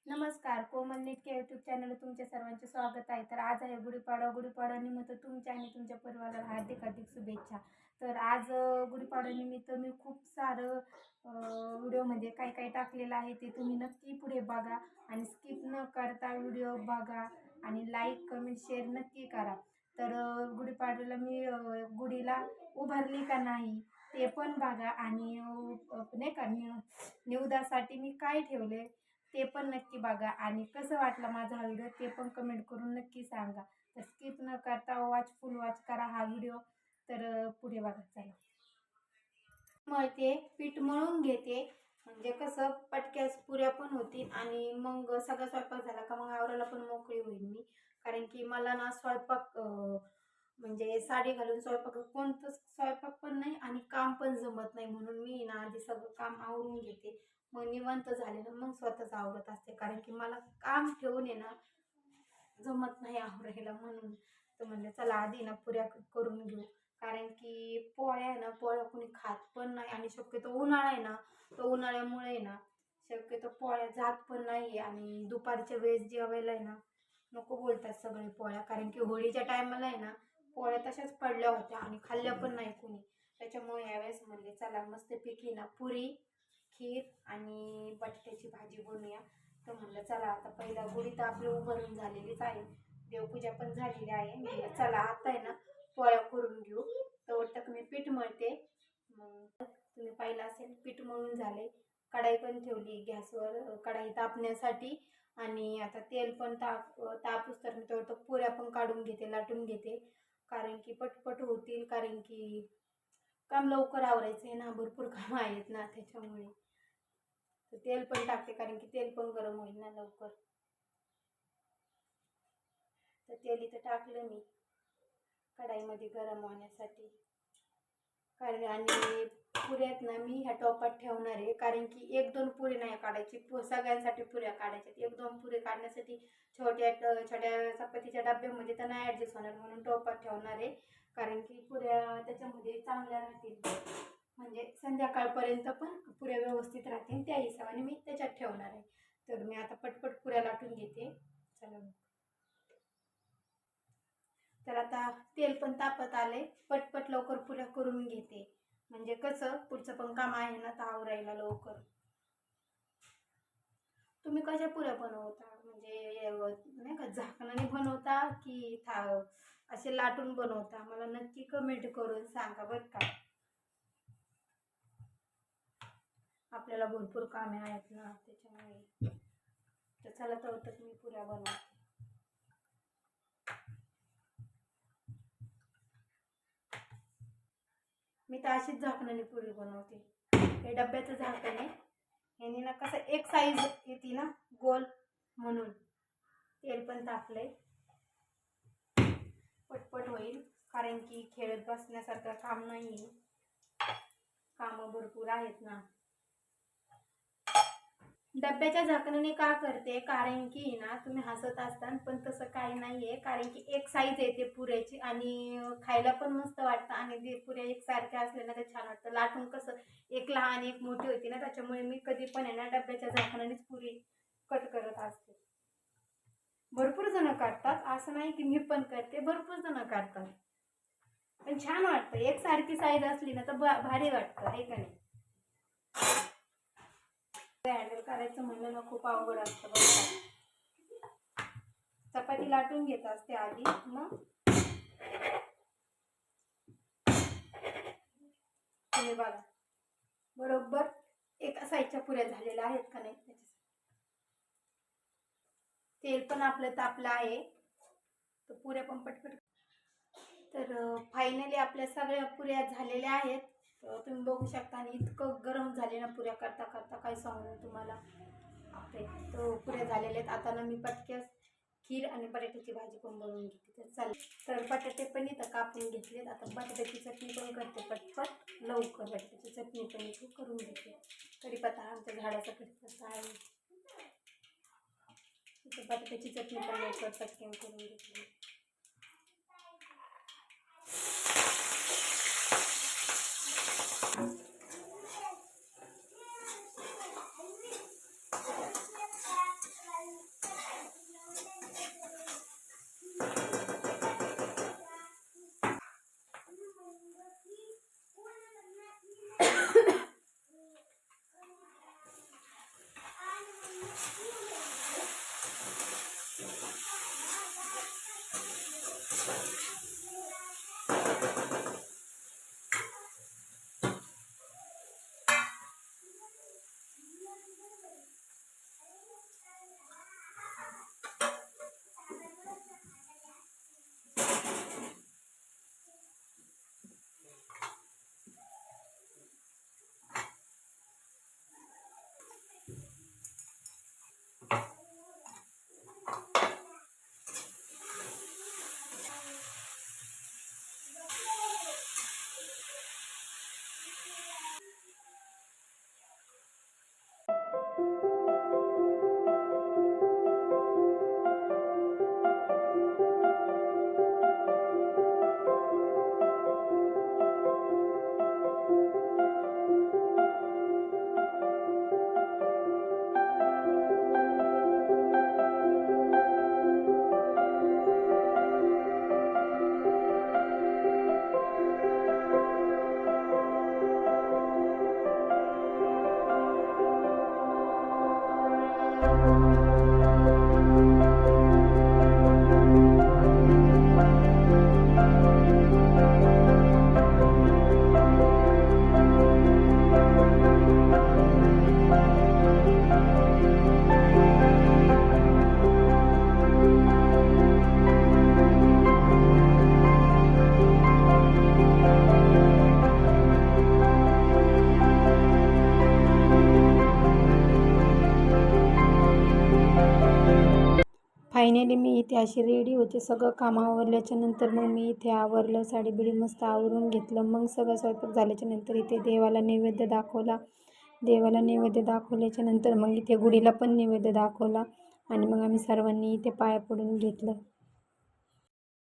नमस्कार, कोमल नेटके YouTube channel तुमच्या सर्वांचे स्वागत आहे. तर आज आहे गुढीपाडवा. गुढीपाडवा निमित्त तुमच्या आणि तुमच्या परिवाराला हार्दिक हार्दिक शुभेच्छा. तर आज गुढीपाडवा निमित्त मी खूप सारं व्हिडिओमध्ये काय काय टाकलेलं आहे ते तुम्ही नक्की पुढे बघा आणि स्किप न करता व्हिडिओ बघा आणि लाईक कमेंट शेअर नक्की करा. तर गुढीपाडव्याला मी गुढीला उभारली का नाही ते पण बघा आणि नाही का निवदासाठी मी काय ठेवले ते पण नक्की बघा आणि कसं वाटलं माझा हा व्हिडिओ ते पण कमेंट करून नक्की सांगा. तर स्किप न करता फुल वॉच करा हा व्हिडिओ. तर पुढे बघा चला. मळते पीठ मळून घेते म्हणजे कसं पटक्यास पुऱ्या पण होतील आणि मग सगळा स्वयंपाक झाला का मग आवरायला पण मोकळी होईल मी. कारण की मला ना स्वयंपाक म्हणजे साडी घालून कोणतंच स्वयंपाक पण नाही आणि काम पण जमत नाही, म्हणून मी ना आधी सगळं काम आवरून घेते. मग निवांत झाले ना मग स्वतःच आवरत असते, कारण की मला काम ठेवून आहे ना जमत नाही आवरायला. म्हणून तर म्हणलं चला आधी ना पुऱ्या करून घेऊ. कारण की पोळ्या आहे ना, पोळ्या कोणी खात पण नाही आणि शक्यतो उन्हाळा आहे ना, तर उन्हाळ्यामुळे आहे ना शक्यतो पोळ्या जात पण नाही. आणि दुपारच्या वेळेस जेवायला आहे ना नको बोलतात सगळे पोळ्या, कारण की होळीच्या टायमाला आहे ना पोळ्या तशाच पडल्या होत्या आणि खाल्ल्या पण नाही कोणी. त्याच्यामुळे यावेळेस म्हणले चला मस्तपैकी ना पुरी, खीर आणि बटाट्याची भाजी बनवूया. तर म्हणलं चला आता पहिला गुढी तर आपली उभारून झालेलीच आहे, देवपूजा पण झालेली आहे. म्हणलं चला आता आहे ना पोळ्या करून घेऊ. तर मी पीठ मळते. मग तुम्ही पाहिलं असेल पीठ मळून झाले, कढाई पण ठेवली गॅसवर कढाई तापण्यासाठी आणि आता तेल पण तापूस तर मी तो पुऱ्या पण काढून घेते, लाटून घेते, कारण की पटपट होतील. कारण की काम लवकर आवरायचं आहे ना, भरपूर काम आहेत ना त्याच्यामुळे. तर तेल पण टाकते कारण की तेल पण गरम होईल ना लवकर. तर तेल इथं टाकलं मी कढाईमध्ये गरम होण्यासाठी. कारण आणि पुऱ्यात ना मी ह्या टोपात ठेवणार आहे, कारण की एक दोन पुरी नाही काढायची, सगळ्यांसाठी पुऱ्या काढायच्यात. एक दोन पुरी काढण्यासाठी छोट्या छोट्या चपातीच्या डब्यामध्ये तर नाही ॲडजस्ट होणार, म्हणून टोपात ठेवणार आहे. कारण की पुऱ्या त्याच्यामध्ये चांगल्या राहतील, म्हणजे संध्याकाळपर्यंत पण पुऱ्या व्यवस्थित राहतील, त्या हिशोबाने मी त्याच्यात ठेवणार आहे. तर मी आता पटपट पुऱ्या लाटून घेते. चला तर आता तेल पण तापत आले, पटपट लवकर पुऱ्या करून घेते, म्हणजे कसं पुढचं पण काम आहे ना तर आवरायला लवकर. तुम्ही कशा पुऱ्या बनवता, म्हणजे नाही का झाकणाने बनवता की असे लाटून बनवता, मला नक्की कमेंट करून सांगा बरं का. आपल्याला भरपूर कामे आहेत ना त्याच्यामुळे. तर चला तर मी पुऱ्या बनवते. मी तर अशीच झाकणाने पुरी बनवते. हे डब्याचं झाकण आहे, ह्याने ना कसं एक साईज येते ना गोल, म्हणून. तेल पण तापलंय, पटपट होईल, कारण की खेळत बसण्यासारखं काम नाही, कामं भरपूर आहेत ना. डब्याच्या झाकणाने का करते, कारण की ना तुम्ही हसत असताना पण तसं काही नाहीये, कारण की एक साईज येते पुऱ्याची आणि खायला पण मस्त वाटतं. आणि ते पुऱ्या एकसारख्या असल्या ना तर छान वाटतं. लाटून कसं एक लहान एक मोठी होती ना, त्याच्यामुळे मी कधी पण आहे ना डब्याच्या झाकणानेच पुरी कट करत असते. भरपूर जण करतात, असं नाही की मी पण करते, भरपूर जण करतात, पण छान वाटतं. एकसारखी साईज असली ना तर भारी वाटतं, आहे का नाही. हँडल करायचं म्हणलं ना खूप अवघड असतं बघा. चपाती लाटून घेत असते आधी, मग तुम्ही बघा बरोबर एका साईजच्या पुऱ्या झालेल्या आहेत का नाही. तेल पण आपलं तापलं आहे, तर पुऱ्या पण पटपट. तर फायनली आपल्या सगळ्या पुऱ्या झालेल्या आहेत. तुम्ही बघू शकता आणि इतकं गरम झाले ना पुऱ्या करता करता काय सांगू तुम्हाला. आपले तो पुऱ्या झालेल्या आहेत. आता ना मी पटक्यास खीर आणि बटाट्याची भाजी पण बनवून घेते. तर चालेल. तर बटाटे पण इथं कापून घेतलेत. आता बटाट्याची चटणी पण करते पटपट लवकर. बटाट्याची चटणी पण इथं करून घेते. कढीपत्ता आमच्या झाडाचा कढीपत्ता आहे, इथं बटाट्याची चटणी पण लवकर चटणी करून घेतली. फायनली मी इथे अशी रेडी होते. सगळं काम आवरल्याच्या नंतर मग मी इथे आवरलं, साडी बिडी मस्त आवरून घेतलं. मग सगळं स्वयंपाक झाल्याच्या नंतर इथे देवाला नैवेद्य दाखवला. देवाला नैवेद्य दाखवल्याच्या नंतर मग इथे गुढीला पण नैवेद्य दाखवला आणि मग आम्ही सर्वांनी इथे पाया पडून घेतलं.